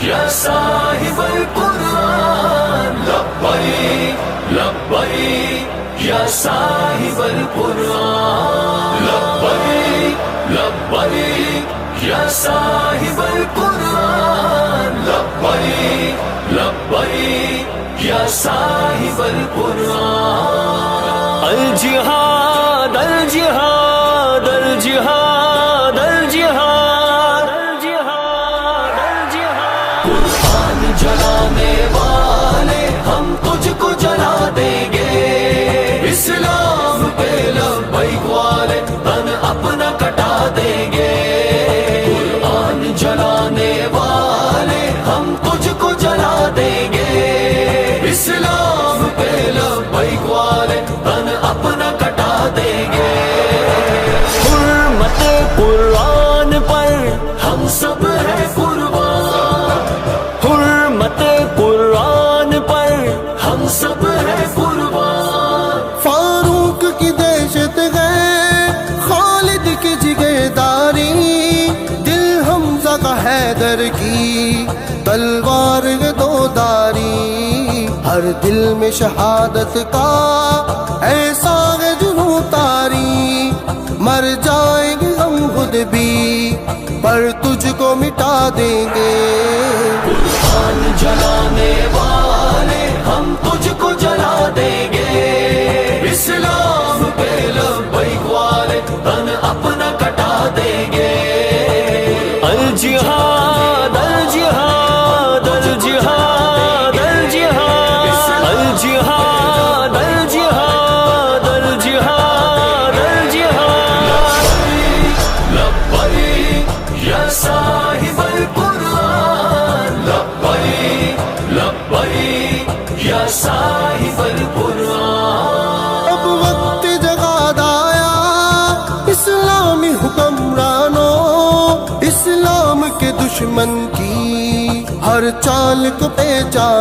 یا صاحب القرآن لبیک لبیک یا صاحب القرآن لبیک لبیک یا صاحب القرآن لبیک لبیک یا صاحب القرآن الجہاد الجہاد الجہاد الجہاد الجہاد الجہاد قرآن جلانے والے ہم تجھ کو جلا دیں گے اسلام پہ لبیک والے تن اپنا کٹا دیں گے قرآن جلانے والے ہم تجھ کو جلا دیں گے اسلام پہ لبیک والے تن اپنا کٹا دیں گے حرمت قرآن پر ہم سب ہیں قربان حرمت قرآن پر ہم سب ہیں قربان فاروق کی دہشت ہے خالد کی جگرداری دل حمزہ کا حیدر کی تلوار ہے دو داری ہر دل میں شہادت کا ایسا ہے جنوں تاری مر جائیں گے ہم خود بھی پر تجھ کو مٹا دیں گے قرآن جلانے والے ہم تجھ کو جلا دیں گے اسلام پہ لبیک والے تن اپنا کٹا دیں گے الجہاد الجہاد الجہاد الجہاد الجہاد الجہاد الجہاد الجہاد لبیک یا صاحب القرآن لبیک لبیک یا صاحب القرآن اب وقت جگاد آیا اسلامی حکمرانوں اسلام کے دشمن کی ہر چال کو پہچان